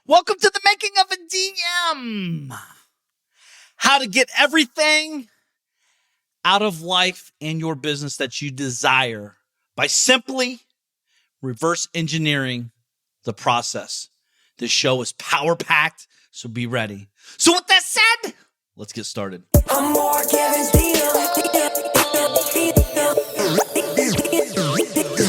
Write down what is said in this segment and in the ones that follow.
Welcome to the Making of a DM. How to get everything out of life and your business that you desire by simply reverse engineering the process. This show is power-packed, so be ready. So with that said, let's get started. I'm more Kevin's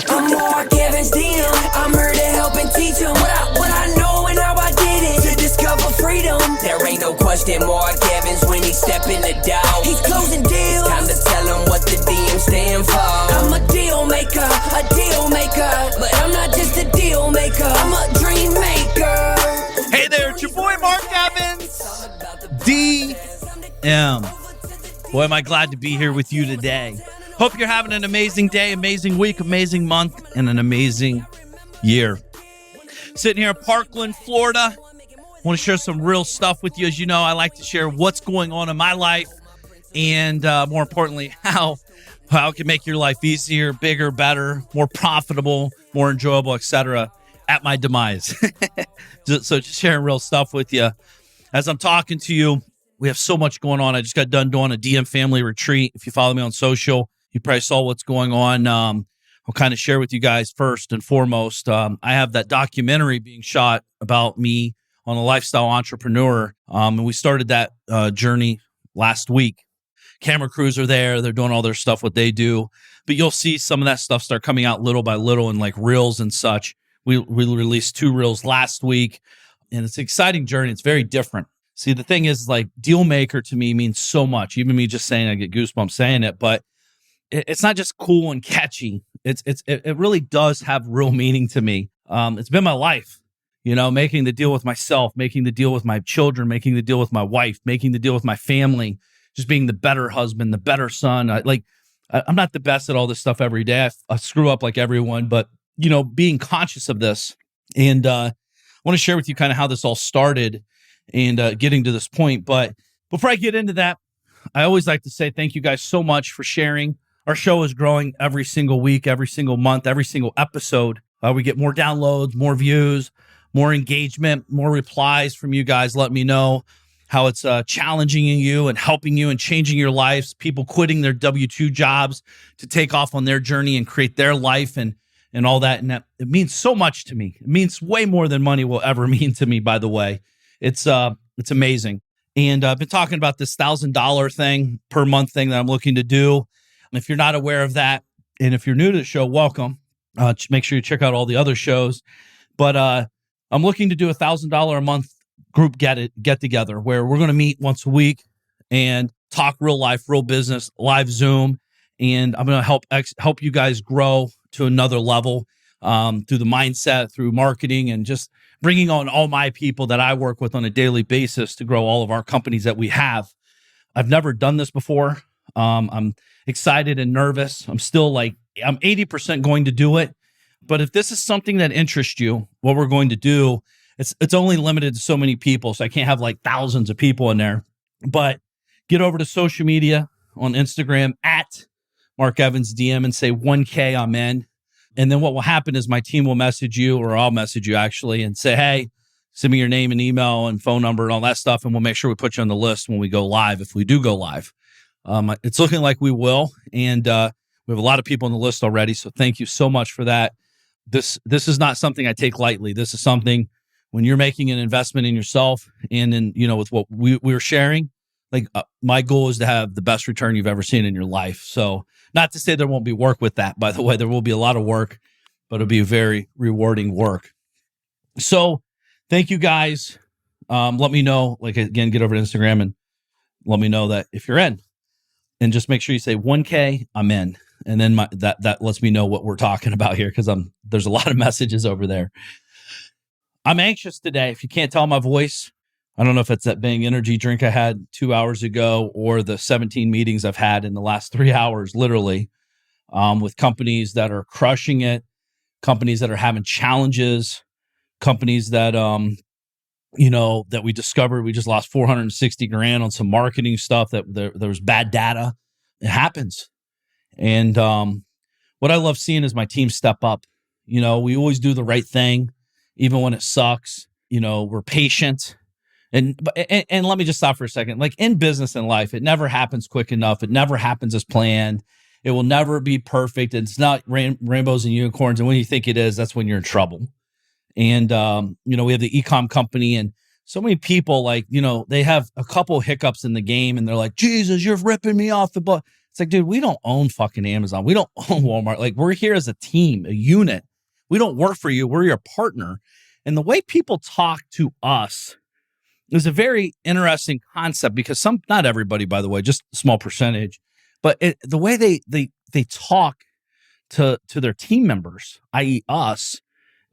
I'm more Kevin's DM. I'm here to help and teach him what I know and how I did it to discover freedom. There ain't no question more Kevin's when he step in the door. He's closing deals. It's time to tell him what the DM stand for. I'm a deal maker, but I'm not just a deal maker. I'm a dream maker. Hey there, it's your boy Mark Evans, DM. Boy, am I glad to be here with you today. Hope you're having an amazing day, amazing week, amazing month, and an amazing year. Sitting here in Parkland, Florida. I want to share some real stuff with you. As you know, I like to share what's going on in my life and more importantly, how it can make your life easier, bigger, better, more profitable, more enjoyable, etc. at my demise. So just sharing real stuff with you. As I'm talking to you, we have so much going on. I just got done doing a DM family retreat. If you follow me on social, you probably saw what's going on. I'll kind of share with you guys first and foremost. I have that documentary being shot about me on a lifestyle entrepreneur. And we started that journey last week. Camera crews are there. They're doing all their stuff, what they do. But you'll see some of that stuff start coming out little by little in like reels and such. We released 2 reels last week. And it's an exciting journey. It's very different. See, the thing is, like, deal maker to me means so much. Even me just saying, I get goosebumps saying it, but it's not just cool and catchy. It really does have real meaning to me. It's been my life, making the deal with myself, making the deal with my children, making the deal with my wife, making the deal with my family, just being the better husband, the better son. I'm not the best at all this stuff every day. I screw up like everyone, but being conscious of this, and I want to share with you kind of how this all started. And getting to this point. But before I get into that, I always like to say thank you guys so much for sharing. Our show is growing every single week, every single month, every single episode. We get more downloads, more views, more engagement, more replies from you guys. Let me know how it's challenging you and helping you and changing your lives. People quitting their W-2 jobs to take off on their journey and create their life and all that. And that, it means so much to me. It means way more than money will ever mean to me, by the way. It's amazing. And I've been talking about this $1,000 thing per month thing that I'm looking to do. And if you're not aware of that, and if you're new to the show, welcome. Make sure you check out all the other shows. But I'm looking to do $1,000 a month group get together where we're going to meet once a week and talk real life, real business, live Zoom. And I'm going to help you guys grow to another level through the mindset, through marketing, and just bringing on all my people that I work with on a daily basis to grow all of our companies that we have. I've never done this before. I'm excited and nervous. I'm 80% going to do it. But if this is something that interests you, what we're going to do, it's only limited to so many people. So I can't have like thousands of people in there. But get over to social media on Instagram at Mark Evans DM and say 1K, I'm in. And then what will happen is my team will message you, or I'll message you actually, and say, hey, send me your name and email and phone number and all that stuff. And we'll make sure we put you on the list when we go live, if we do go live. It's looking like we will. And we have a lot of people on the list already. So thank you so much for that. This is not something I take lightly. This is something when you're making an investment in yourself and in, with what we're sharing, my goal is to have the best return you've ever seen in your life. So not to say there won't be work with that, by the way. There will be a lot of work, but it'll be very rewarding work. So thank you guys. Let me know, again, get over to Instagram and let me know that if you're in. And just make sure you say 1K, I'm in. And then that lets me know what we're talking about here, because there's a lot of messages over there. I'm anxious today. If you can't tell my voice, I don't know if it's that Bang energy drink I had 2 hours ago or the 17 meetings I've had in the last 3 hours, literally, with companies that are crushing it, companies that are having challenges, companies that, that we discovered we just lost $460,000 on some marketing stuff that there was bad data. It happens. And what I love seeing is my team step up. We always do the right thing, even when it sucks. we're patient. And let me just stop for a second. Like in business and life, it never happens quick enough. It never happens as planned. It will never be perfect. It's not rainbows and unicorns. And when you think it is, that's when you're in trouble. And, we have the e-com company, and so many people, they have a couple hiccups in the game and they're like, Jesus, you're ripping me off the book. It's like, dude, we don't own fucking Amazon. We don't own Walmart. Like, we're here as a team, a unit. We don't work for you. We're your partner. And the way people talk to us is a very interesting concept, because not everybody, by the way, just a small percentage, but the way they talk to their team members, i.e. us,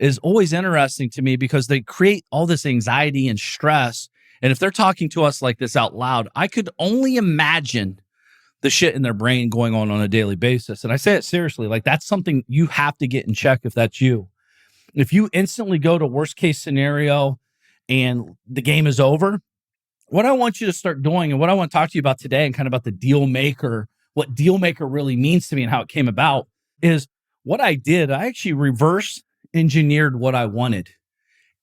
is always interesting to me, because they create all this anxiety and stress. And if they're talking to us like this out loud, I could only imagine the shit in their brain going on a daily basis. And I say it seriously, like that's something you have to get in check if that's you. If you instantly go to worst case scenario and the game is over, what I want you to start doing, and what I want to talk to you about today, and kind of about the deal maker, what deal maker really means to me and how it came about, is what I did. I actually reverse engineered what I wanted.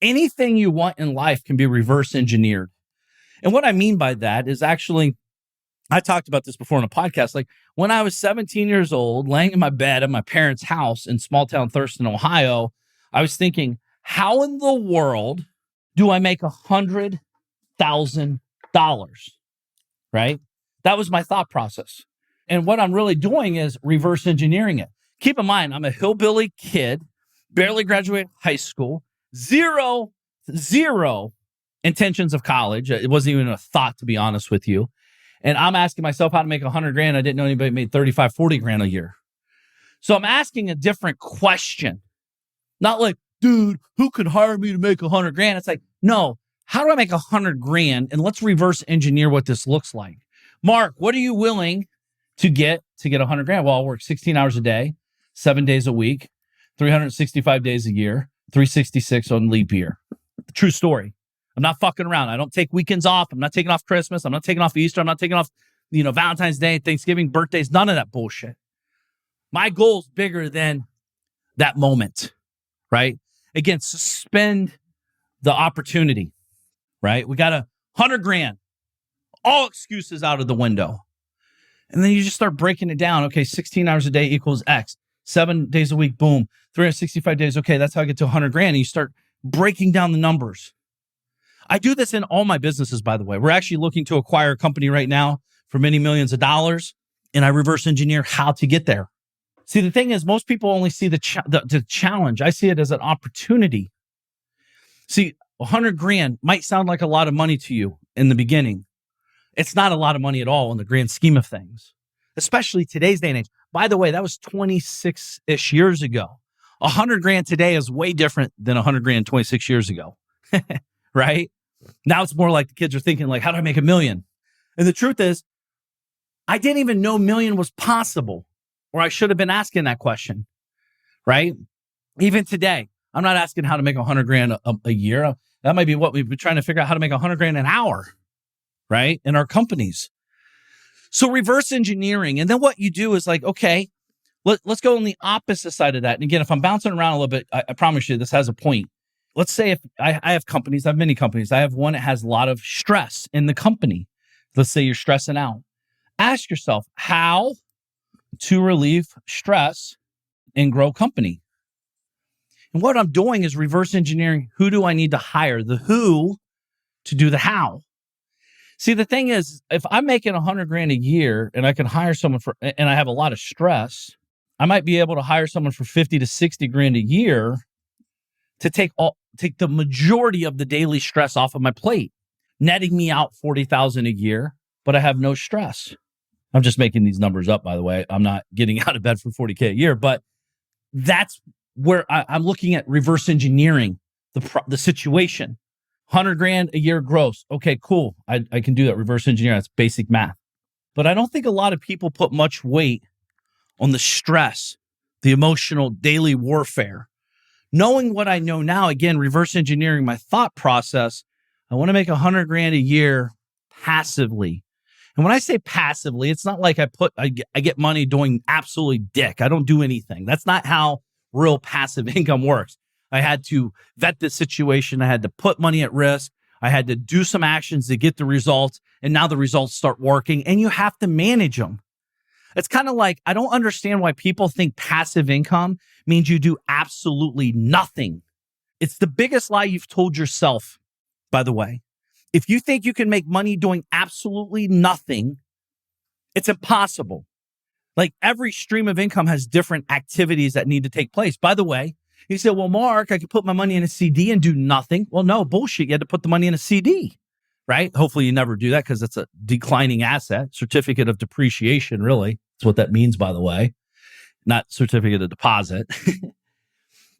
Anything you want in life can be reverse engineered. And what I mean by that is, actually, I talked about this before on a podcast. Like when I was 17 years old, laying in my bed at my parents' house in small town Thurston, Ohio, I was thinking, how in the world do I make $100,000? Right? That was my thought process. And what I'm really doing is reverse engineering it. Keep in mind, I'm a hillbilly kid, barely graduated high school, zero intentions of college. It wasn't even a thought, to be honest with you. And I'm asking myself how to make $100,000. I didn't know anybody made 35, 40 grand a year. So I'm asking a different question. Not like, dude, who could hire me to make $100,000? It's like, no, how do I make $100,000? And let's reverse engineer what this looks like. Mark, what are you willing to get $100,000? Well, I'll work 16 hours a day, 7 days a week, 365 days a year, 366 on leap year. The true story. I'm not fucking around. I don't take weekends off. I'm not taking off Christmas. I'm not taking off Easter. I'm not taking off, Valentine's Day, Thanksgiving, birthdays, none of that bullshit. My goal is bigger than that moment, right? Again, suspend the opportunity, right? We got $100,000, all excuses out of the window. And then you just start breaking it down. Okay, 16 hours a day equals X. 7 days a week, boom. 365 days. Okay, that's how I get to $100,000. And you start breaking down the numbers. I do this in all my businesses, by the way. We're actually looking to acquire a company right now for many millions of dollars, and I reverse engineer how to get there. See, the thing is, most people only see the challenge. I see it as an opportunity. See, $100,000 might sound like a lot of money to you in the beginning. It's not a lot of money at all in the grand scheme of things, especially today's day and age. By the way, that was 26-ish years ago. $100,000 today is way different than $100,000 26 years ago, right? Now it's more like the kids are thinking, like, how do I make $1 million? And the truth is, I didn't even know $1 million was possible, or I should have been asking that question, right? Even today, I'm not asking how to make $100,000 a year. That might be what we've been trying to figure out, how to make $100,000 an hour, right? In our companies. So reverse engineering. And then what you do is like, okay, let's go on the opposite side of that. And again, if I'm bouncing around a little bit, I promise you this has a point. Let's say if I have companies, I have many companies. I have one that has a lot of stress in the company. Let's say you're stressing out. Ask yourself how to relieve stress and grow company. And what I'm doing is reverse engineering. Who do I need to hire? The who to do the how. See, the thing is, if I'm making $100,000 a year and I can hire someone and I have a lot of stress, I might be able to hire someone for 50 to 60 grand a year to take the majority of the daily stress off of my plate, netting me out $40,000 a year, but I have no stress. I'm just making these numbers up, by the way. I'm not getting out of bed for $40K a year, but that's where I'm looking at reverse engineering the situation. $100,000 a year gross. Okay, cool. I can do that. Reverse engineer. That's basic math. But I don't think a lot of people put much weight on the stress, the emotional daily warfare. Knowing what I know now, again, reverse engineering my thought process, I want to make $100,000 a year passively. And when I say passively, it's not like I get money doing absolutely dick. I don't do anything. That's not how real passive income works. I had to vet the situation. I had to put money at risk. I had to do some actions to get the results. And now the results start working and you have to manage them. It's kind of like, I don't understand why people think passive income means you do absolutely nothing. It's the biggest lie you've told yourself, by the way. If you think you can make money doing absolutely nothing, it's impossible. Like every stream of income has different activities that need to take place. By the way, you say, well, Mark, I could put my money in a CD and do nothing. Well, no, bullshit. You had to put the money in a CD, right? Hopefully you never do that because it's a declining asset, certificate of depreciation, really. That's what that means, by the way, not certificate of deposit.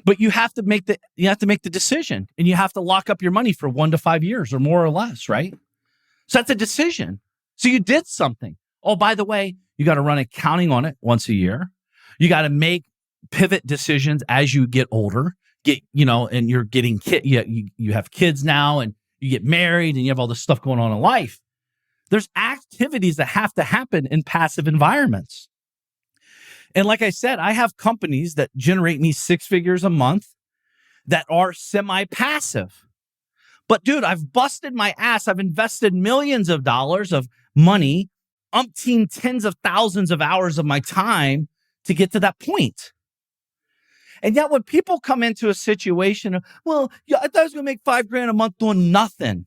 But you have to make the decision and you have to lock up your money for 1 to 5 years or more or less, right? So that's a decision. So you did something. Oh, by the way, you got to run accounting on it once a year. You got to make pivot decisions as you get older, and you're getting you have kids now and you get married and you have all this stuff going on in life. There's activities that have to happen in passive environments. And like I said, I have companies that generate me 6 figures a month that are semi-passive. But dude, I've busted my ass. I've invested millions of dollars of money, umpteen tens of thousands of hours of my time to get to that point. And yet when people come into a situation of, well, yeah, I thought I was going to make $5,000 a month doing nothing.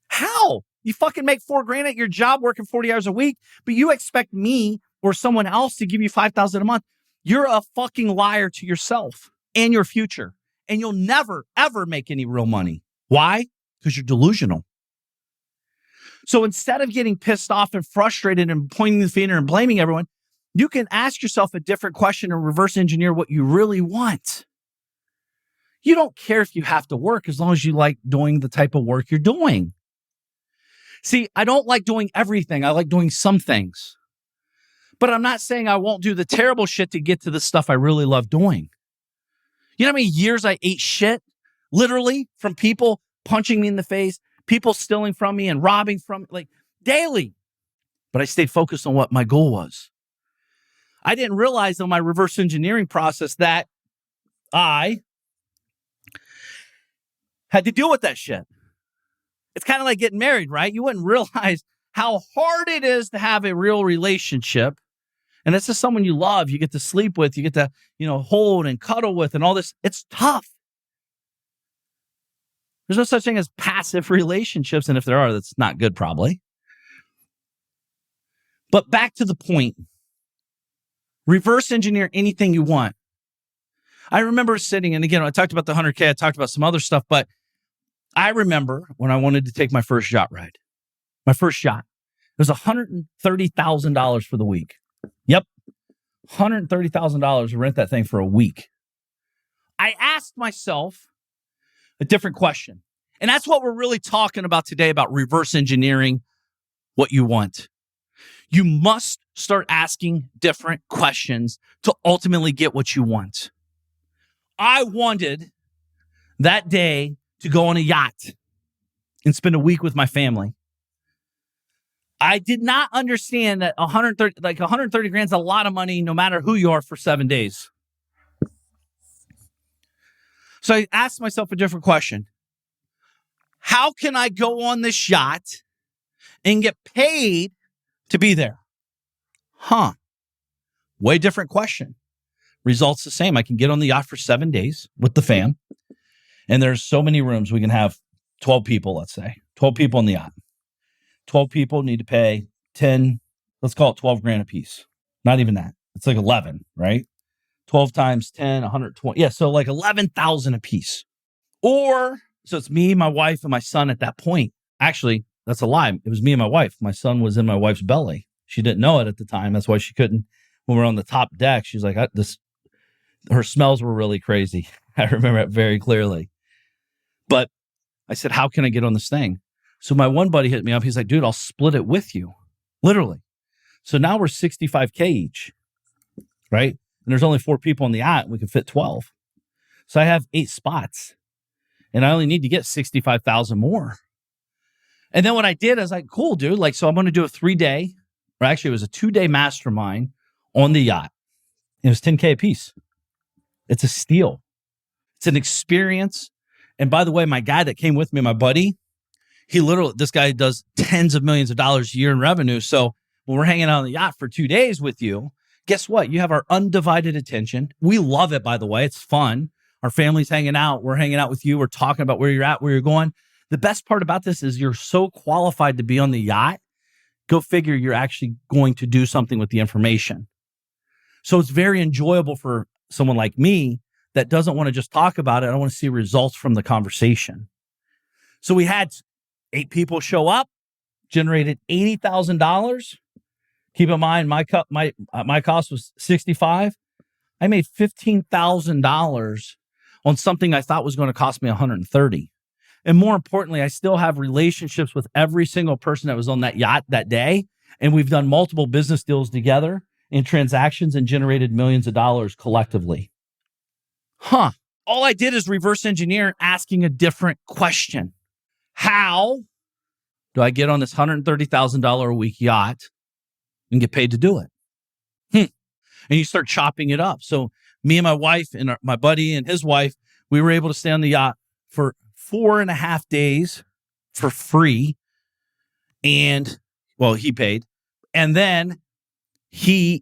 How? You fucking make $4,000 at your job working 40 hours a week, but you expect me or someone else to give you $5,000 a month. You're a fucking liar to yourself and your future. And you'll never, ever make any real money. Why? Because you're delusional. So instead of getting pissed off and frustrated and pointing the finger and blaming everyone, you can ask yourself a different question and reverse engineer what you really want. You don't care if you have to work as long as you like doing the type of work you're doing. See, I don't like doing everything. I like doing some things. But I'm not saying I won't do the terrible shit to get to the stuff I really love doing. You know how many years I ate shit? Literally, from people punching me in the face, people stealing from me and robbing from me, like daily. But I stayed focused on what my goal was. I didn't realize on my reverse engineering process that I had to deal with that shit. It's kind of like getting married, right? You wouldn't realize how hard it is to have a real relationship. And this is someone you love, you get to sleep with, you get to, hold and cuddle with and all this. It's tough. There's no such thing as passive relationships. And if there are, that's not good, probably. But back to the point. Reverse engineer anything you want. I remember sitting, and again, I talked about the 100K, I talked about some other stuff, but I remember when I wanted to take my first yacht ride. My first yacht. It was $130,000 for the week. Yep. $130,000 to rent that thing for a week. I asked myself a different question. And that's what we're really talking about today, about reverse engineering what you want. You must start asking different questions to ultimately get what you want. I wanted that day to go on a yacht and spend a week with my family. I did not understand that 130 grand is a lot of money no matter who you are for 7 days. So I asked myself a different question. How can I go on this yacht and get paid to be there? Way different question. Results the same. I can get on the yacht for 7 days with the fam. And there's so many rooms. We can have 12 people, let's say. 12 people on the yacht. 12 people need to pay 10, let's call it 12 grand a piece. Not even that. It's like 11, right? 12 times 10, 120. Yeah, so like 11,000 a piece. Or, so it's me, my wife, and my son at that point. Actually, that's a lie. It was me and my wife. My son was in my wife's belly. She didn't know it at the time. That's why she couldn't. When we were on the top deck, she's like, her smells were really crazy. I remember it very clearly. But I said, how can I get on this thing? So my one buddy hit me up. He's like, dude, I'll split it with you. Literally. So now we're 65K each, right? And there's only 4 people on the yacht. We can fit 12. So I have 8 spots. And I only need to get 65,000 more. And then what I did, I was like, cool, dude. Like, so I'm going to do a 3-day, or actually it was a 2-day mastermind on the yacht. It was 10K a piece. It's a steal. It's an experience. And by the way, my guy that came with me, my buddy, this guy does tens of millions of dollars a year in revenue. So when we're hanging out on the yacht for 2 days with you, guess what? You have our undivided attention. We love it, by the way. It's fun. Our family's hanging out. We're hanging out with you. We're talking about where you're at, where you're going. The best part about this is you're so qualified to be on the yacht. Go figure you're actually going to do something with the information. So it's very enjoyable for someone like me that doesn't want to just talk about it. I want to see results from the conversation. So we had 8 people show up, generated $80,000. Keep in mind, my cost was $65,000. I made $15,000 on something I thought was going to cost me $130,000. And more importantly, I still have relationships with every single person that was on that yacht that day. And we've done multiple business deals together in transactions and generated millions of dollars collectively. All I did is reverse engineer asking a different question. How do I get on this $130,000 a week yacht and get paid to do it? And you start chopping it up. So me and my wife and my buddy and his wife, we were able to stay on the yacht for 4.5 days for free. And well, he paid. And then the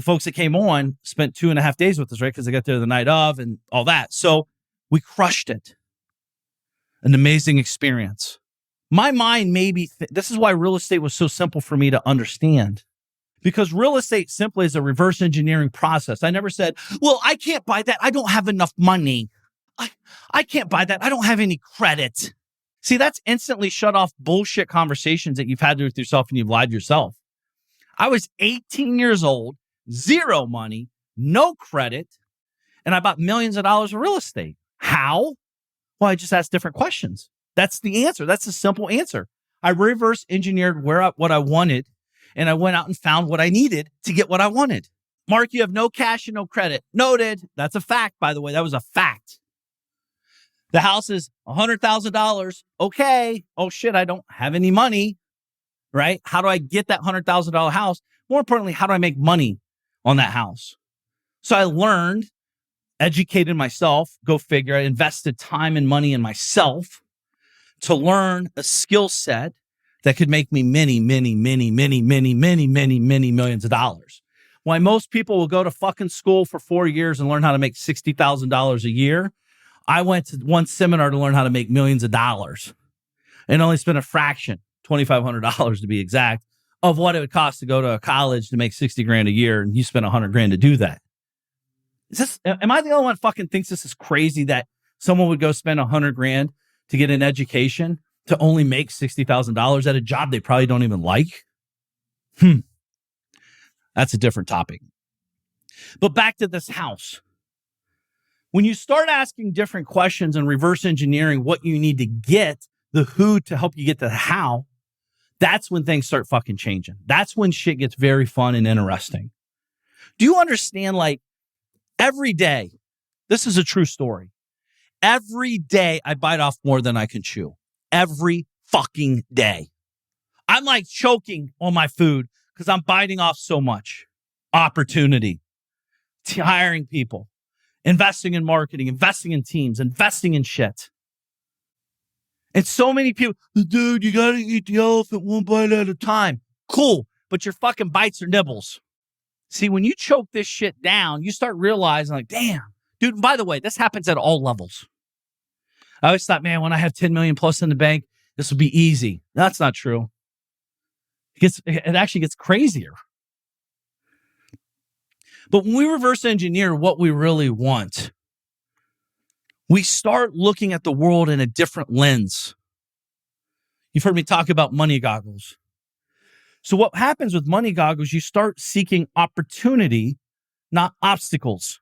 folks that came on spent 2.5 days with us, right? Because they got there the night of and all that. So we crushed it. An amazing experience. My mind maybe, this is why real estate was so simple for me to understand. Because real estate simply is a reverse engineering process. I never said, well, I can't buy that. I don't have enough money. I can't buy that. I don't have any credit. See, that's instantly shut off bullshit conversations that you've had with yourself and you've lied to yourself. I was 18 years old, 0 money, no credit, and I bought millions of dollars of real estate. How? Well, I just asked different questions. That's the answer. That's the simple answer. I reverse engineered what I wanted, and I went out and found what I needed to get what I wanted. Mark, you have no cash and no credit. Noted. That's a fact, by the way. That was a fact. The house is $100,000. Okay. Oh, shit, I don't have any money. Right? How do I get that $100,000 house? More importantly, how do I make money on that house? So I learned, educated myself, go figure. I invested time and money in myself to learn a skill set that could make me many millions of dollars. Why most people will go to fucking school for 4 years and learn how to make $60,000 a year. I went to one seminar to learn how to make millions of dollars and only spent a fraction, $2,500 to be exact, of what it would cost to go to a college to make $60,000 a year, and you spent $100,000 to do that. Am I the only one fucking thinks this is crazy that someone would go spend $100,000 to get an education to only make $60,000 at a job they probably don't even like? That's a different topic. But back to this house. When you start asking different questions and reverse engineering what you need to get, the who to help you get to the how, that's when things start fucking changing. That's when shit gets very fun and interesting. Do you understand, like, every day, this is a true story. Every day I bite off more than I can chew. Every fucking day. I'm like choking on my food because I'm biting off so much opportunity, hiring people, investing in marketing, investing in teams, investing in shit. And so many people, dude, you got to eat the elephant one bite at a time. Cool, but your fucking bites are nibbles. See, when you choke this shit down, you start realizing, like, damn, dude, by the way, this happens at all levels. I always thought, man, when I have 10 million plus in the bank, this will be easy. That's not true. It actually gets crazier. But when we reverse engineer what we really want, we start looking at the world in a different lens. You've heard me talk about money goggles. So what happens with money goggles, you start seeking opportunity, not obstacles.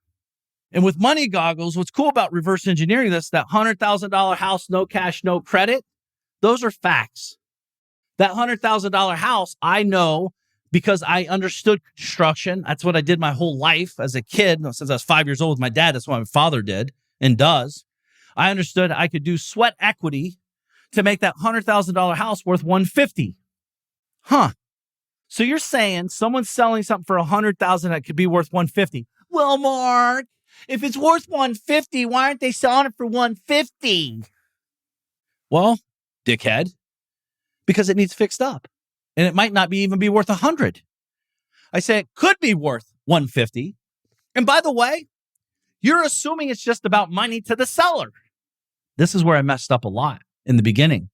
And with money goggles, what's cool about reverse engineering this, that $100,000 house, no cash, no credit, those are facts. That $100,000 house, I know because I understood construction. That's what I did my whole life as a kid. Since I was 5 years old with my dad, that's what my father did and does. I understood I could do sweat equity to make that $100,000 house worth $150,000. So you're saying someone's selling something for $100,000 that could be worth $150,000. Well, Mark, If it's worth 150, why aren't they selling it for 150? Well, dickhead, because it needs fixed up. And it might not even be worth 100. I say it could be worth 150. And by the way, you're assuming it's just about money to the seller. This is where I messed up a lot in the beginning.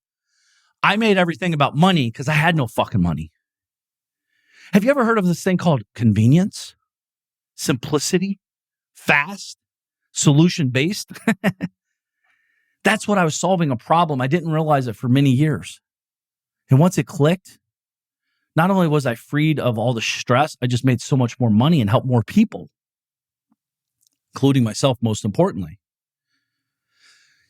I made everything about money because I had no fucking money. Have you ever heard of this thing called convenience, simplicity, fast, solution-based? That's what I was solving, a problem. I didn't realize it for many years. And once it clicked, not only was I freed of all the stress, I just made so much more money and helped more people, including myself, most importantly.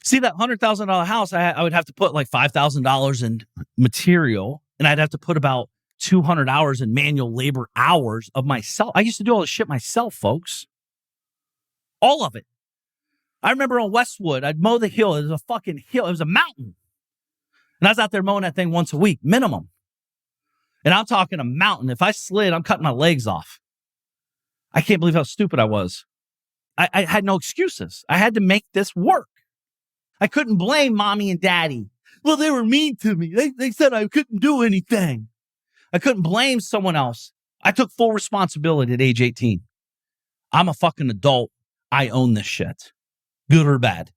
See, that $100,000 house, I would have to put like $5,000 in material, and I'd have to put about 200 hours in manual labor hours of myself. I used to do all this shit myself, folks. All of it. I remember on Westwood, I'd mow the hill. It was a fucking hill. It was a mountain. And I was out there mowing that thing once a week, minimum. And I'm talking a mountain. If I slid, I'm cutting my legs off. I can't believe how stupid I was. I had no excuses. I had to make this work. I couldn't blame mommy and daddy. Well, they were mean to me. They said I couldn't do anything. I couldn't blame someone else. I took full responsibility at age 18. I'm a fucking adult. I own this shit. Good or bad.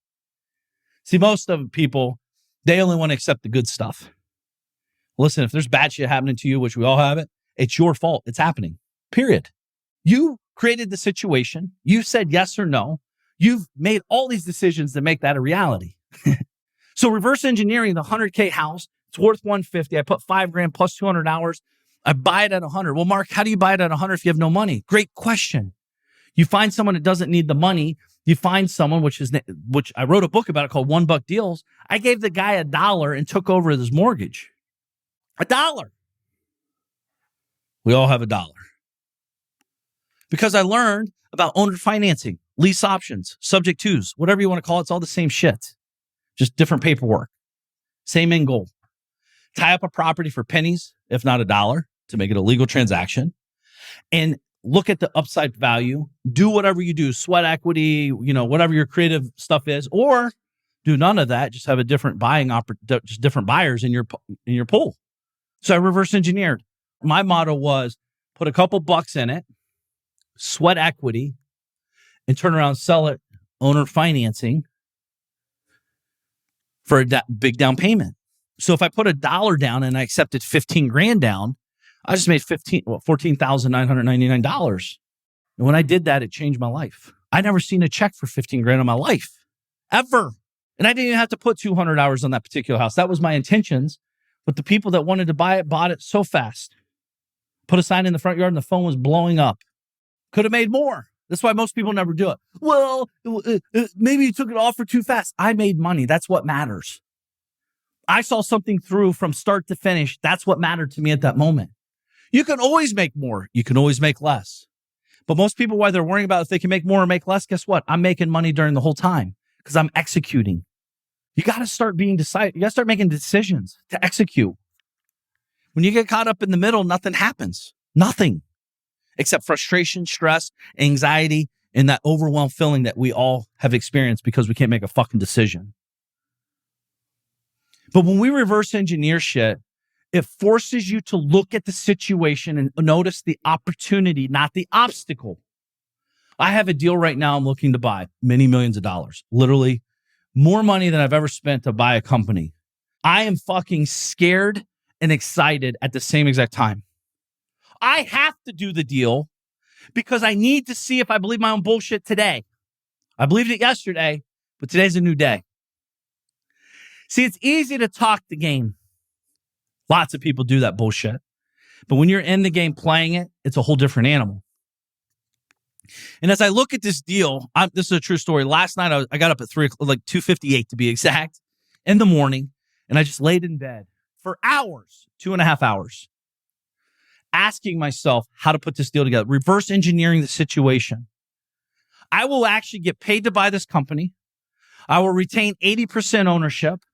See, most of people, they only want to accept the good stuff. Listen, if there's bad shit happening to you, which we all have it, it's your fault. It's happening. Period. You created the situation. You said yes or no. You've made all these decisions to make that a reality. So reverse engineering the 100K house, it's worth 150. I put $5,000 plus 200 hours. I buy it at 100. Well, Mark, how do you buy it at 100 if you have no money? Great question. You find someone that doesn't need the money. You find someone, which I wrote a book about it called $1 Deals. I gave the guy $1 and took over his mortgage. $1. We all have $1. Because I learned about owner financing, lease options, subject twos, whatever you want to call it. It's all the same shit. Just different paperwork. Same end goal. Tie up a property for pennies, if not $1, to make it a legal transaction. And look at the upside value. Do whatever you do, sweat equity, whatever your creative stuff is, or do none of that. Just have a different just different buyers in your pool. So I reverse engineered. My motto was put a couple bucks in it, sweat equity, and turn around and sell it owner financing for a big down payment. So if I put $1 down and I accepted $15,000 down, I just made $14,999. And when I did that, it changed my life. I never seen a check for $15,000 in my life, ever. And I didn't even have to put 200 hours on that particular house. That was my intentions. But the people that wanted to buy it bought it so fast. Put a sign in the front yard and the phone was blowing up. Could have made more. That's why most people never do it. Well, maybe you took it off for too fast. I made money. That's what matters. I saw something through from start to finish. That's what mattered to me at that moment. You can always make more. You can always make less. But most people, why they're worrying about if they can make more or make less, guess what? I'm making money during the whole time because I'm executing. You got to start being decided. You got to start making decisions to execute. When you get caught up in the middle, nothing happens. Nothing. Except frustration, stress, anxiety, and that overwhelmed feeling that we all have experienced because we can't make a fucking decision. But when we reverse engineer shit, it forces you to look at the situation and notice the opportunity, not the obstacle. I have a deal right now I'm looking to buy many millions of dollars, literally more money than I've ever spent to buy a company. I am fucking scared and excited at the same exact time. I have to do the deal because I need to see if I believe my own bullshit today. I believed it yesterday, but today's a new day. See, it's easy to talk the game. Lots of people do that bullshit. But when you're in the game playing it, it's a whole different animal. And as I look at this deal, this is a true story. Last night, I got up at 2:58 to be exact, in the morning, and I just laid in bed for hours, 2.5 hours, asking myself how to put this deal together, reverse engineering the situation. I will actually get paid to buy this company. I will retain 80% ownership,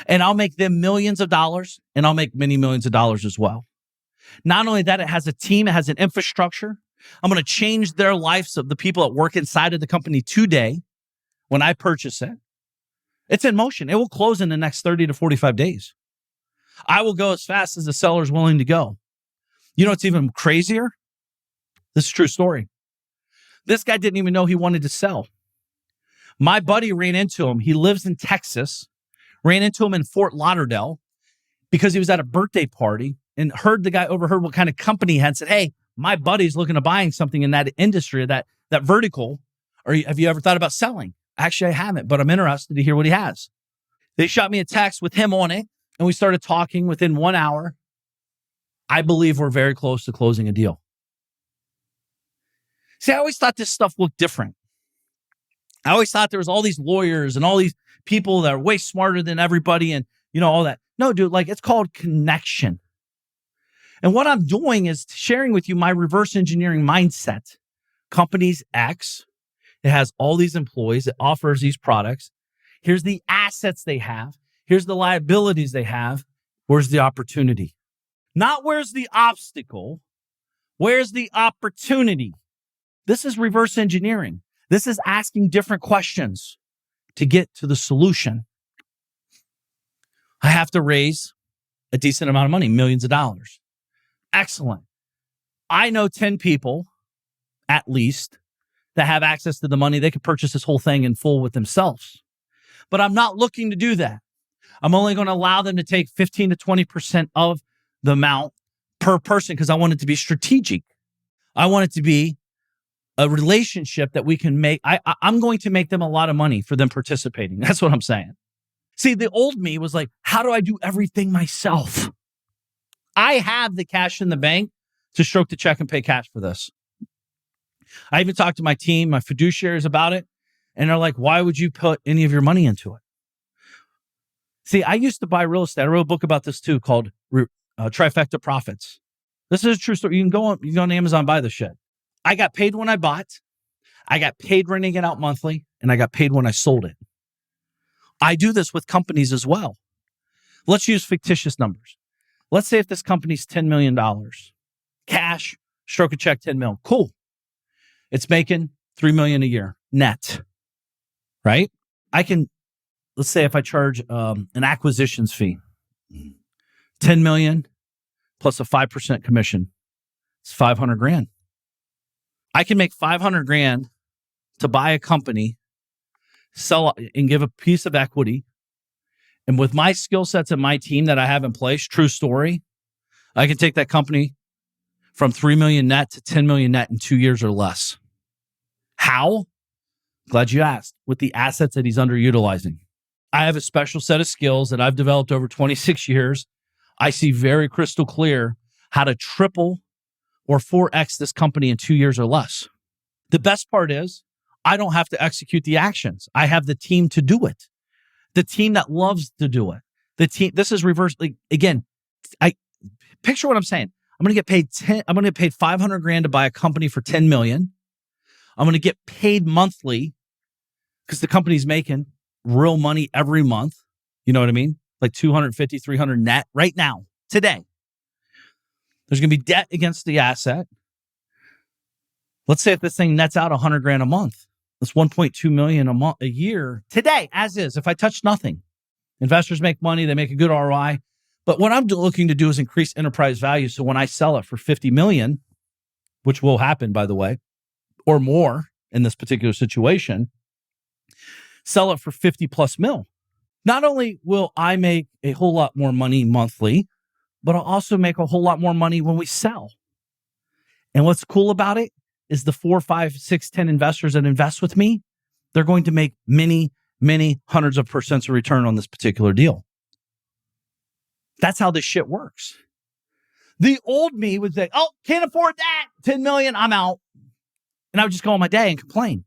and I'll make them millions of dollars, and I'll make many millions of dollars as well. Not only that, it has a team, it has an infrastructure. I'm going to change their lives of the people that work inside of the company today when I purchase it. It's in motion. It will close in the next 30 to 45 days. I will go as fast as the seller is willing to go. You know what's even crazier? This is a true story. This guy didn't even know he wanted to sell. My buddy ran into him. He lives in Texas. Ran into him in Fort Lauderdale because he was at a birthday party and overheard what kind of company he had and said, hey, my buddy's looking to buying something in that industry, that vertical. Or have you ever thought about selling? Actually, I haven't, but I'm interested to hear what he has. They shot me a text with him on it, and we started talking within 1 hour. I believe we're very close to closing a deal. See, I always thought this stuff looked different. I always thought there was all these lawyers and all these people that are way smarter than everybody and, all that. No, dude, it's called connection. And what I'm doing is sharing with you my reverse engineering mindset. Companies X, it has all these employees, it offers these products. Here's the assets they have. Here's the liabilities they have. Where's the opportunity? Not where's the obstacle. Where's the opportunity? This is reverse engineering. This is asking different questions to get to the solution. I have to raise a decent amount of money, millions of dollars. Excellent. I know 10 people, at least, that have access to the money. They could purchase this whole thing in full with themselves. But I'm not looking to do that. I'm only going to allow them to take 15 to 20% of the amount per person because I want it to be strategic. I want it to be a relationship that we can make. I'm going to make them a lot of money for them participating. That's what I'm saying. See, the old me was like, how do I do everything myself? I have the cash in the bank to stroke the check and pay cash for this. I even talked to my team, my fiduciaries about it, and they're like, why would you put any of your money into it? See, I used to buy real estate. I wrote a book about this too called Trifecta Profits. This is a true story. You can go on Amazon and buy this shit. I got paid when I bought. I got paid renting it out monthly, and I got paid when I sold it. I do this with companies as well. Let's use fictitious numbers. Let's say if this company's $10 million, cash, stroke a check, 10 mil. Cool. It's making $3 million a year net, right? Let's say if I charge an acquisitions fee, 10 million plus a 5% commission, it's 500 grand. I can make 500 grand to buy a company, sell and give a piece of equity. And with my skill sets and my team that I have in place, true story, I can take that company from 3 million net to 10 million net in 2 years or less. How? Glad you asked. With the assets that he's underutilizing. I have a special set of skills that I've developed over 26 years. I see very crystal clear how to triple or 4x this company in 2 years or less. The best part is I don't have to execute the actions. I have the team to do it. The team that loves to do it. The team. This is reverse. Again, I picture what I'm saying. I'm going to get paid I'm going to get paid 500 grand to buy a company for 10 million. I'm going to get paid monthly because the company's making real money every month. You know what I mean? Like 250, 300 net right now, today. There's going to be debt against the asset. Let's say if this thing nets out 100 grand a month, that's 1.2 million a year today, as is. If I touch nothing, investors make money, they make a good ROI. But what I'm looking to do is increase enterprise value. So when I sell it for 50 million, which will happen, by the way, or more in this particular situation, sell it for 50 plus mil. Not only will I make a whole lot more money monthly, but I'll also make a whole lot more money when we sell. And what's cool about it is the 4, 5, 6, 10 investors that invest with me, they're going to make many, many hundreds of percents of return on this particular deal. That's how this shit works. The old me would say, oh, can't afford that. 10 million, I'm out. And I would just go on my day and complain.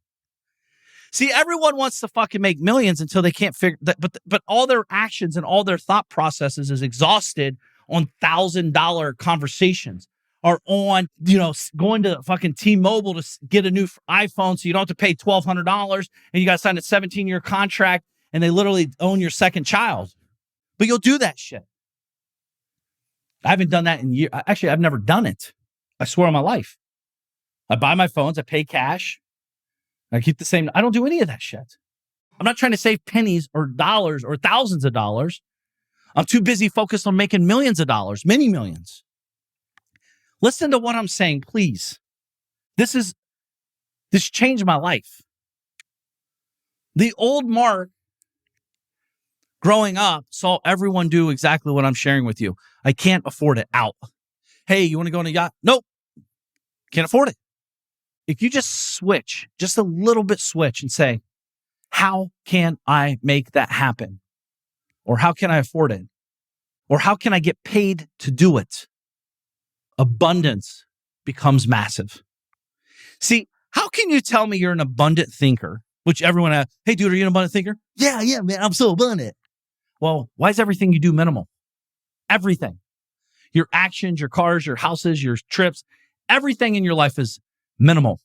See, everyone wants to fucking make millions until they can't figure that, but all their actions and all their thought processes is exhausted on $1,000 conversations, or on, going to fucking T-Mobile to get a new iPhone so you don't have to pay $1,200 and you got to sign a 17-year contract and they literally own your second child. But you'll do that shit. I haven't done that in years. Actually, I've never done it. I swear on my life. I buy my phones. I pay cash. I keep the same. I don't do any of that shit. I'm not trying to save pennies or dollars or thousands of dollars. I'm too busy focused on making millions of dollars, many millions. Listen to what I'm saying, please. This changed my life. The old Mark growing up saw everyone do exactly what I'm sharing with you. I can't afford it. Out. Hey, you want to go on a yacht? Nope. Can't afford it. If you just switch, just a little bit switch and say, how can I make that happen? Or how can I afford it? Or how can I get paid to do it? Abundance becomes massive. See, how can you tell me you're an abundant thinker? Which everyone asks, hey, dude, are you an abundant thinker? Yeah, man, I'm so abundant. Well, why is everything you do minimal? Everything. Your actions, your cars, your houses, your trips, everything in your life is minimal.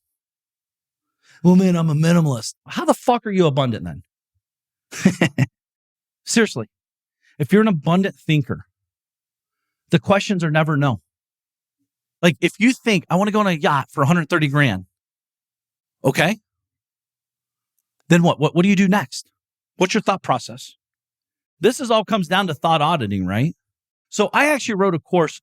Well, man, I'm a minimalist. How the fuck are you abundant then? Seriously. If you're an abundant thinker, the questions are never no. Like if you think, I want to go on a yacht for 130 grand. Okay. Then what? What do you do next? What's your thought process? This all comes down to thought auditing, right? So I actually wrote a course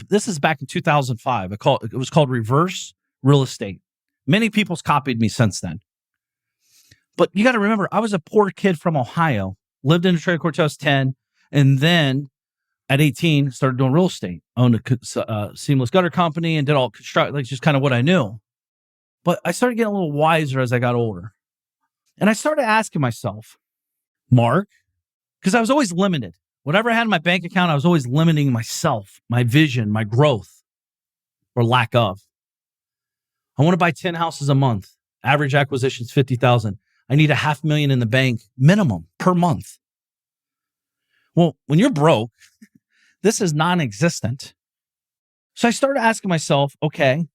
this is back in 2005. It was called Reverse Real Estate. Many people's copied me since then. But you got to remember, I was a poor kid from Ohio, lived in a trailer court till I was 10, and then at 18, started doing real estate. Owned a seamless gutter company and did all construct, like just kind of what I knew. But I started getting a little wiser as I got older. And I started asking myself, Mark, because I was always limited. Whatever I had in my bank account, I was always limiting myself, my vision, my growth, or lack of. I want to buy 10 houses a month. Average acquisition is $50,000. I need $500,000 in the bank minimum per month. Well, when you're broke, this is non-existent. So I started asking myself, okay,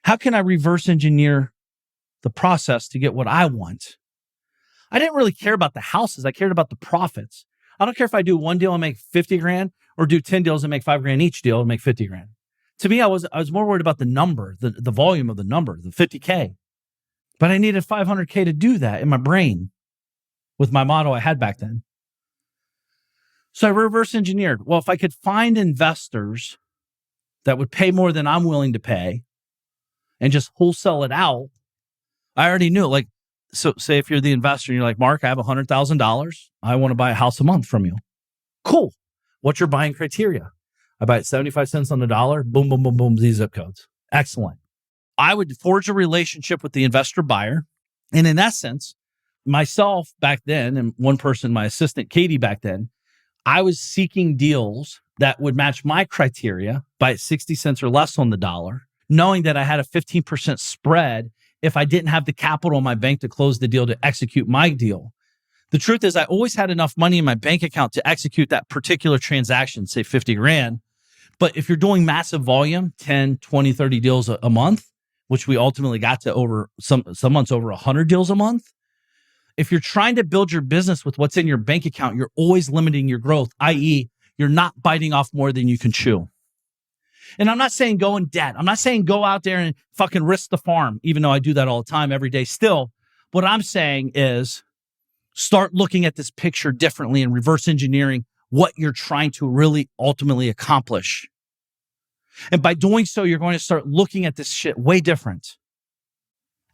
how can I reverse engineer the process to get what I want? I didn't really care about the houses. I cared about the profits. I don't care if I do one deal and make 50 grand or do 10 deals and make 5 grand each deal and make 50 grand. To me, I was more worried about the number, the volume of the number, the 50K. But I needed 500K to do that in my brain with my model I had back then. So I reverse engineered. Well, if I could find investors that would pay more than I'm willing to pay and just wholesale it out, I already knew. Like, so say if you're the investor and you're like, Mark, I have $100,000. I want to buy a house a month from you. Cool. What's your buying criteria? I buy it 75 cents on the dollar. Boom, boom, boom, boom. These zip codes. Excellent. I would forge a relationship with the investor buyer. And in essence, myself back then, and one person, my assistant, Katie back then, I was seeking deals that would match my criteria by 60 cents or less on the dollar, knowing that I had a 15% spread if I didn't have the capital in my bank to close the deal to execute my deal. The truth is I always had enough money in my bank account to execute that particular transaction, say 50 grand. But if you're doing massive volume, 10, 20, 30 deals a month, which we ultimately got to over some months over 100 deals a month. If you're trying to build your business with what's in your bank account, you're always limiting your growth, i.e., you're not biting off more than you can chew. And I'm not saying go in debt. I'm not saying go out there and fucking risk the farm, even though I do that all the time, every day still. What I'm saying is start looking at this picture differently and reverse engineering what you're trying to really ultimately accomplish. And by doing so, you're going to start looking at this shit way different.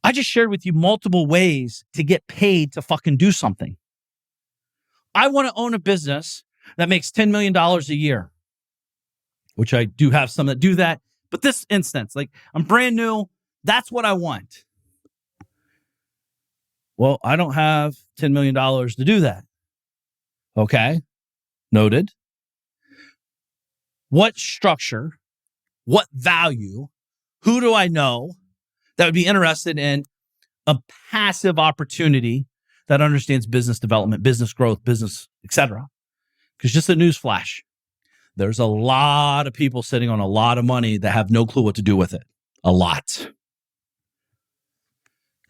I just shared with you multiple ways to get paid to fucking do something. I want to own a business that makes $10 million a year, which I do have some that do that. But this instance, like I'm brand new. That's what I want. Well, I don't have $10 million to do that. Okay. Noted. What structure, what value, who do I know that would be interested in a passive opportunity that understands business development, business growth, business, etc.? Because just a news flash, there's a lot of people sitting on a lot of money that have no clue what to do with it. A lot.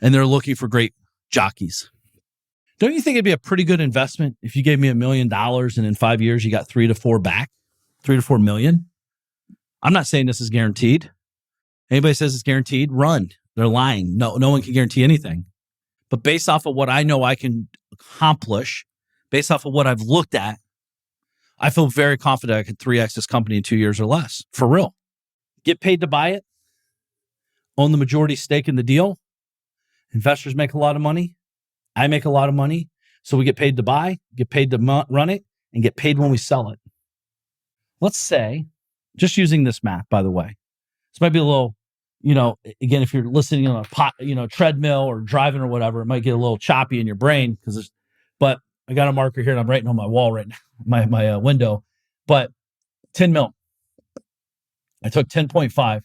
And they're looking for great jockeys. Don't you think it'd be a pretty good investment if you gave me $1 million and in 5 years you got 3 to 4 back, 3 to 4 million? I'm not saying this is guaranteed. Anybody says it's guaranteed, run. They're lying. No one can guarantee anything. But based off of what I know I can accomplish, based off of what I've looked at, I feel very confident I could 3X this company in 2 years or less. For real. Get paid to buy it. Own the majority stake in the deal. Investors make a lot of money. I make a lot of money. So we get paid to buy, get paid to run it, and get paid when we sell it. Let's say, just using this math, by the way, this might be a little, again, if you're listening on a treadmill or driving or whatever, it might get a little choppy in your brain but I got a marker here and I'm writing on my wall right now, my window, but 10 mil. I took 10.5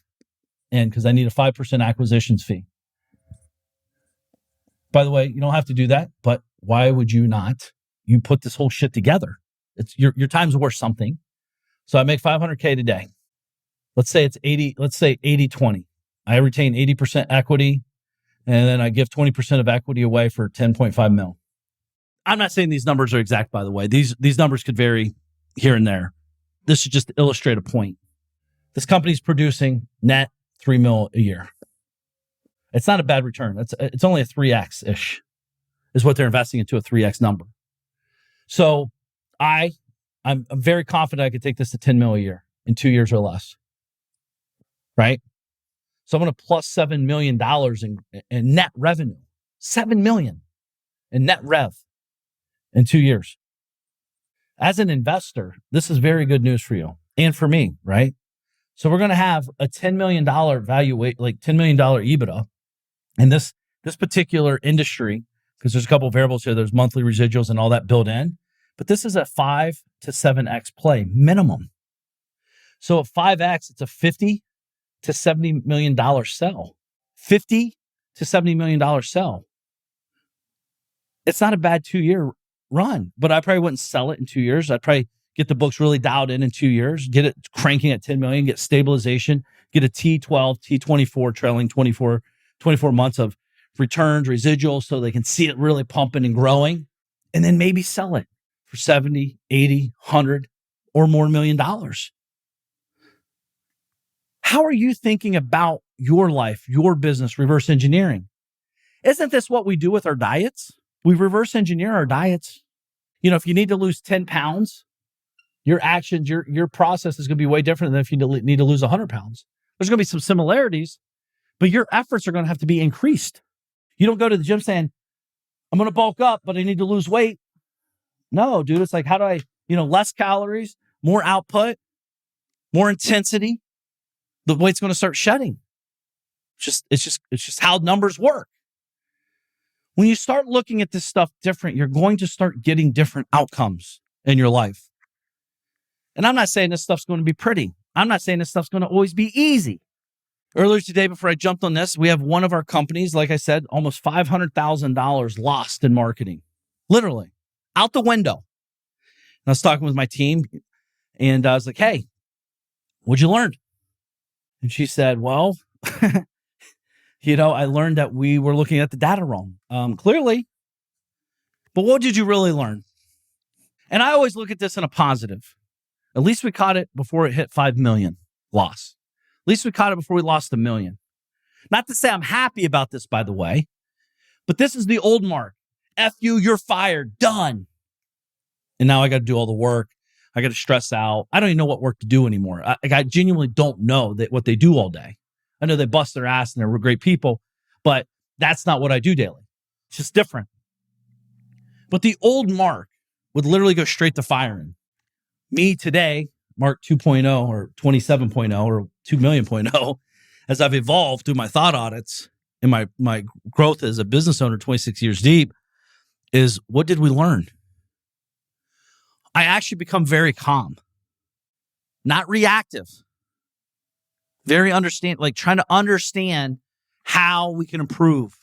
in because I need a 5% acquisitions fee. By the way, you don't have to do that, but why would you not? You put this whole shit together. It's your time's worth something. So I make $500K today. Let's say it's 80, let's say 80-20. I retain 80% equity and then I give 20% of equity away for 10.5 mil. I'm not saying these numbers are exact, by the way. These numbers could vary here and there. This is just to illustrate a point. This company's producing net 3 mil a year. It's not a bad return. It's only a 3X-ish is what they're investing into, a 3X number. So I'm very confident I could take this to 10 mil a year in 2 years or less. Right? So I'm going to plus $7 million in net revenue. $7 million in net rev in 2 years. As an investor, this is very good news for you and for me, right? So we're going to have a $10 million like $10 million EBITDA in this particular industry, because there's a couple of variables here. There's monthly residuals and all that built in, but this is a 5 to 7X play minimum. So at 5X, it's a $50 to $70 million sell. $50 to $70 million sell. It's not a bad 2-year run, but I probably wouldn't sell it in 2 years. I'd probably get the books really dialed in 2 years, get it cranking at 10 million, get stabilization, get a T12, T24 trailing 24 months of returns, residuals, so they can see it really pumping and growing, and then maybe sell it for 70, 80, 100 or more $1 million. How are you thinking about your life, your business, reverse engineering? Isn't this what we do with our diets? We reverse engineer our diets. If you need to lose 10 pounds, your actions, your process is going to be way different than if you need to lose 100 pounds. There's going to be some similarities, but your efforts are going to have to be increased. You don't go to the gym saying, I'm going to bulk up, but I need to lose weight. No, dude, it's like, how do I, less calories, more output, more intensity. The weight's going to start shedding. It's just how numbers work. When you start looking at this stuff different, you're going to start getting different outcomes in your life. And I'm not saying this stuff's going to be pretty. I'm not saying this stuff's going to always be easy. Earlier today, before I jumped on this, we have one of our companies, like I said, almost $500,000 lost in marketing. Literally. Out the window. And I was talking with my team, and I was like, hey, what'd you learn? And she said, well, I learned that we were looking at the data wrong. Clearly. But what did you really learn? And I always look at this in a positive. At least we caught it before it hit 5 million loss. At least we caught it before we lost 1 million. Not to say I'm happy about this, by the way, but this is the old Mark. F you, you're fired, done. And now I got to do all the work. I got to stress out. I don't even know what work to do anymore. I genuinely don't know what they do all day. I know they bust their ass and they're great people, but that's not what I do daily. It's just different. But the old Mark would literally go straight to firing. Me today, Mark 2.0 or 27.0 or 2 million.0, as I've evolved through my thought audits and my growth as a business owner 26 years deep, is what did we learn? I actually become very calm, not reactive. Very trying to understand how we can improve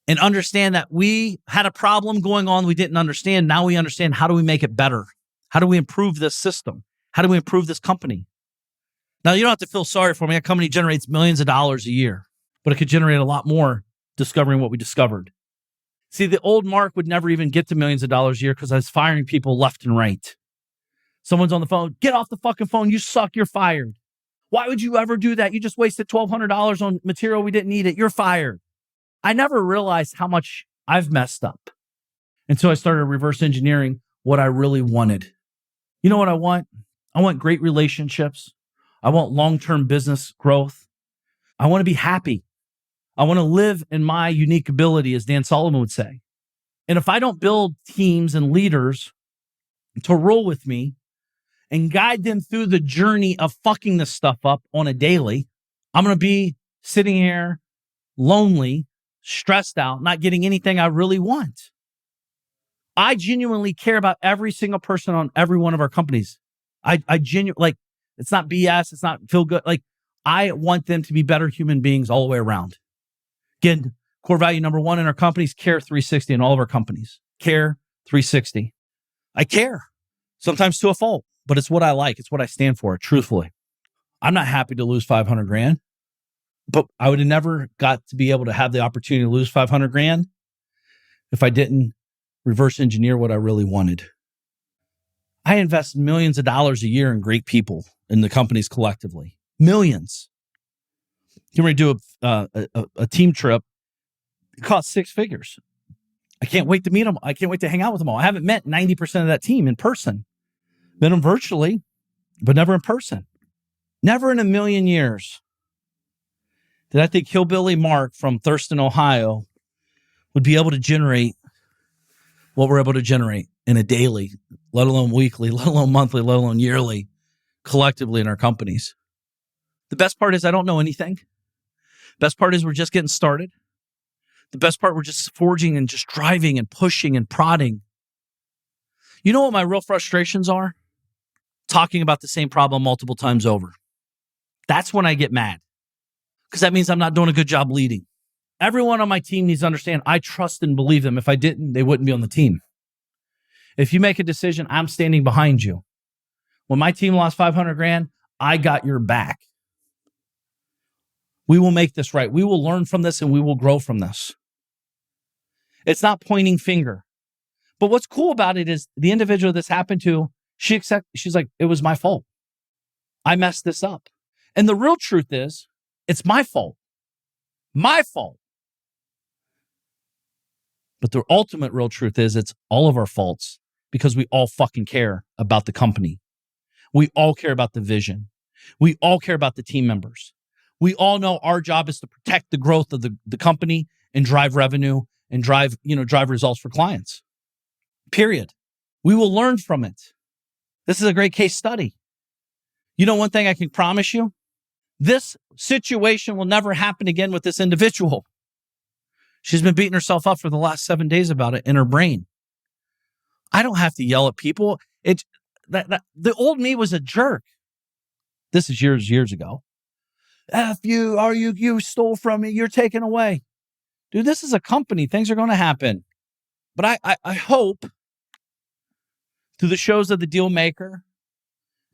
and understand that we had a problem going on we didn't understand. Now we understand, how do we make it better? How do we improve this system? How do we improve this company? Now, you don't have to feel sorry for me. A company generates millions of dollars a year, but it could generate a lot more discovering what we discovered. See, the old Mark would never even get to millions of dollars a year because I was firing people left and right. Someone's on the phone. Get off the fucking phone. You suck. You're fired. Why would you ever do that? You just wasted $1,200 on material we didn't need it. You're fired. I never realized how much I've messed up until I started reverse engineering what I really wanted. You know what I want? I want great relationships. I want long-term business growth. I want to be happy. I want to live in my unique ability, as Dan Solomon would say. And if I don't build teams and leaders to roll with me and guide them through the journey of fucking this stuff up on a daily, I'm going to be sitting here lonely, stressed out, not getting anything I really want. I genuinely care about every single person on every one of our companies. I genuinely, like, it's not BS. It's not feel good. Like, I want them to be better human beings all the way around. Again, core value number one in our companies, care 360 in all of our companies. Care 360. I care, sometimes to a fault, but it's what I like. It's what I stand for, truthfully. I'm not happy to lose 500 grand, but I would have never got to be able to have the opportunity to lose 500 grand if I didn't reverse engineer what I really wanted. I invest millions of dollars a year in great people in the companies collectively. Millions. You're ready to do a team trip. It costs 6 figures. I can't wait to meet them. I can't wait to hang out with them all. I haven't met 90% of that team in person. Met them virtually, but never in person. Never in a million years did I think Hillbilly Mark from Thurston, Ohio would be able to generate what we're able to generate in a daily, let alone weekly, let alone monthly, let alone yearly, collectively in our companies. The best part is I don't know anything. Best part is we're just getting started. The best part, we're just forging and just driving and pushing and prodding. You know what my real frustrations are? Talking about the same problem multiple times over. That's when I get mad, because that means I'm not doing a good job leading. Everyone on my team needs to understand I trust and believe them. If I didn't, they wouldn't be on the team. If you make a decision, I'm standing behind you. When my team lost 500 grand, I got your back. We will make this right. We will learn from this and we will grow from this. It's not pointing finger. But what's cool about it is the individual this happened to, she's like, it was my fault. I messed this up. And the real truth is, it's my fault. My fault. But the ultimate real truth is it's all of our faults, because we all fucking care about the company. We all care about the vision. We all care about the team members. We all know our job is to protect the growth of the company and drive revenue and drive results for clients. Period. We will learn from it. This is a great case study. You know one thing I can promise you? This situation will never happen again with this individual. She's been beating herself up for the last 7 days about it in her brain. I don't have to yell at people. The old me was a jerk. This is years ago. F you, or you stole from me, you're taken away. Dude, this is a company. Things are going to happen. But I hope through the shows of The Deal Maker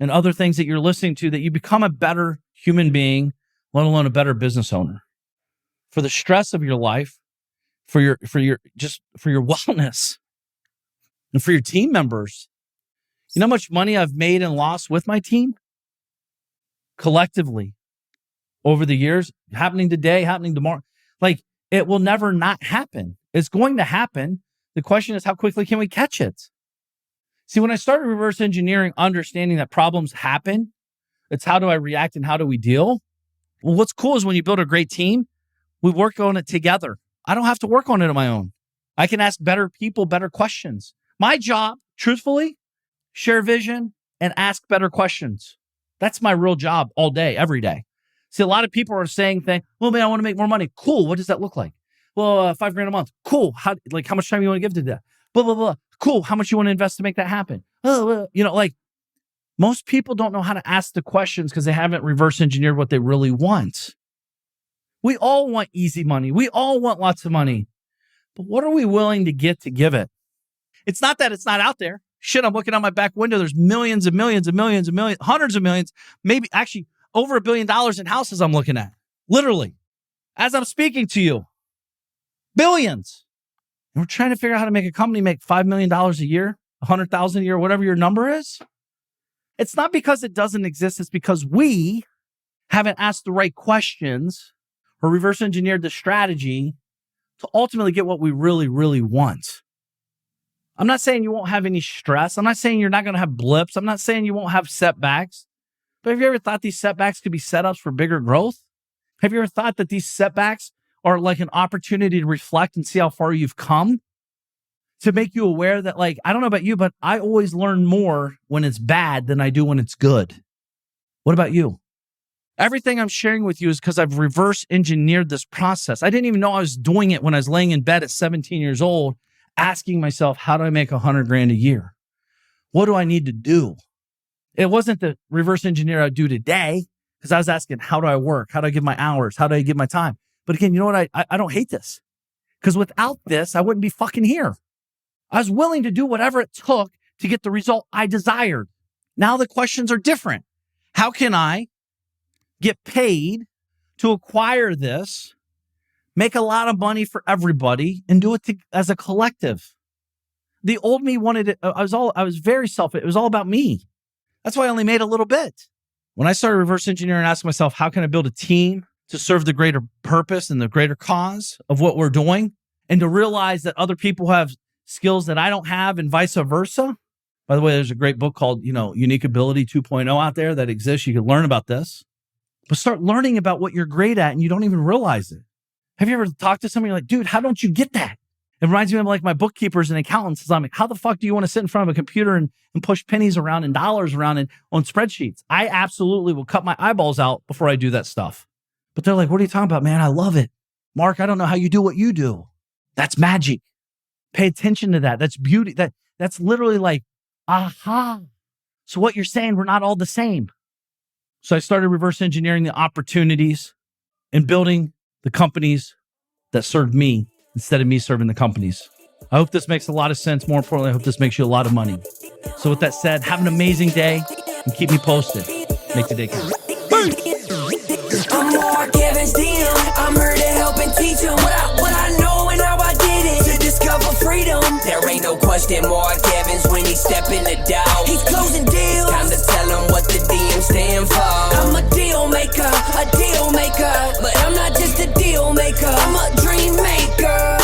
and other things that you're listening to that you become a better human being, let alone a better business owner. For the stress of your life, for your wellness, and for your team members. You know how much money I've made and lost with my team? Collectively. Over the years, happening today, happening tomorrow. Like, it will never not happen. It's going to happen. The question is, how quickly can we catch it? See, when I started reverse engineering, understanding that problems happen, it's how do I react and how do we deal? Well, what's cool is when you build a great team, we work on it together. I don't have to work on it on my own. I can ask better people better questions. My job, truthfully, share vision and ask better questions. That's my real job all day, every day. See, a lot of people are saying things, well, man, I want to make more money. Cool. What does that look like? Well, $5,000 a month. Cool. How much time you want to give to that? Blah, blah, blah. Cool. How much you want to invest to make that happen? Most people don't know how to ask the questions because they haven't reverse engineered what they really want. We all want easy money. We all want lots of money. But what are we willing to get to give it? It's not that it's not out there. Shit, I'm looking out my back window. There's millions and millions and millions and millions, hundreds of millions, maybe actually over $1 billion in houses I'm looking at. Literally. As I'm speaking to you. Billions. And we're trying to figure out how to make a company make $5 million a year, $100,000 a year, whatever your number is. It's not because it doesn't exist. It's because we haven't asked the right questions or reverse engineered the strategy to ultimately get what we really, really want. I'm not saying you won't have any stress. I'm not saying you're not going to have blips. I'm not saying you won't have setbacks. But have you ever thought these setbacks could be setups for bigger growth? Have you ever thought that these setbacks are like an opportunity to reflect and see how far you've come? To make you aware that, like, I don't know about you, but I always learn more when it's bad than I do when it's good. What about you? Everything I'm sharing with you is because I've reverse engineered this process. I didn't even know I was doing it when I was laying in bed at 17 years old, asking myself, how do I make $100,000 a year? What do I need to do? It wasn't the reverse engineer I do today, because I was asking, how do I work? How do I give my hours? How do I give my time? But again, you know what? I don't hate this, because without this, I wouldn't be fucking here. I was willing to do whatever it took to get the result I desired. Now the questions are different. How can I get paid to acquire this, make a lot of money for everybody, and do it as a collective? The old me wanted it. I was very selfish. It was all about me. That's why I only made a little bit. When I started reverse engineering and asked myself, how can I build a team to serve the greater purpose and the greater cause of what we're doing, and to realize that other people have skills that I don't have and vice versa. By the way, there's a great book called, Unique Ability 2.0 out there that exists. You can learn about this, but start learning about what you're great at and you don't even realize it. Have you ever talked to somebody like, dude, how don't you get that? It reminds me of like my bookkeepers and accountants. I'm like, how the fuck do you want to sit in front of a computer and push pennies around and dollars around and on spreadsheets? I absolutely will cut my eyeballs out before I do that stuff. But they're like, what are you talking about, man? I love it. Mark, I don't know how you do what you do. That's magic. Pay attention to that. That's beauty. That's literally like, aha. So what you're saying, we're not all the same. So I started reverse engineering the opportunities and building the companies that served me instead of me serving the companies. I hope this makes a lot of sense. More importantly, I hope this makes you a lot of money. So with that said, have an amazing day and keep me posted. Make today count. I'm Mark Evans, DM. I'm here to help and teach them what I know and how I did it. To discover freedom. There ain't no question Mark Evans when he step in the door. He's closing deals. Time to tell him what the DM stand for. I'm a deal maker. But I'm not just a deal maker. I'm a dream maker.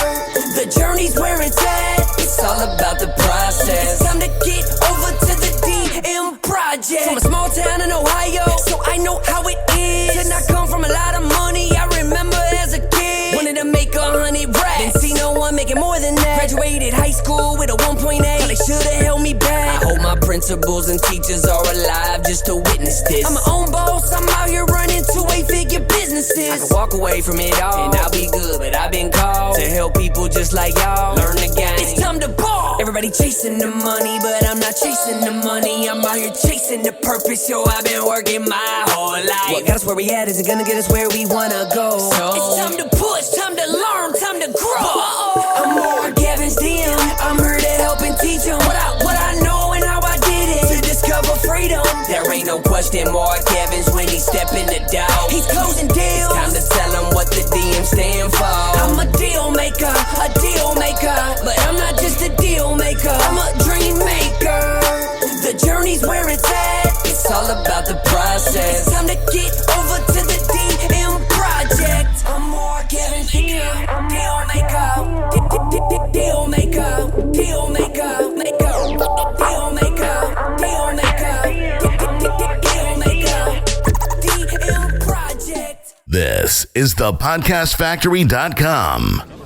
The journey's where it's at. It's all about the process. It's time to get over to the DM project. From a small town in Ohio, so I know how it is. And I come from a lot of money. I remember as a kid, wanted to make 100 racks. Didn't see no one making more than that. Graduated high school with a 1.8. They should've held me back. I hope my principals and teachers are alive just to witness this. I'm my own boss. I'm out here running 2-8-figure businesses. I can walk away from it all and I'll be good, but I've been called to help people just like y'all learn the game. It's time to ball. Everybody chasing the money, but I'm not chasing the money. I'm out here chasing the purpose. Yo, I've been working my whole life. What got us where we at isn't gonna get us where we wanna go. So it's time to push, time to learn, time to grow. I'm Mark Evans, DM. I'm here to help and teach them what I know and how I did it. To discover freedom. There ain't no question Mark Evans when he step in the door. He's closing deals. Time to tell him what the DM stand for. I'm a deal maker. But I'm not just a deal maker. I'm a dream maker. The journey's where it's at. It's all about the process. It's time to get over to the DM project. I'm Mark Evans, DM. Deal maker. Deal maker. Deal maker. This is the podcastfactory.com.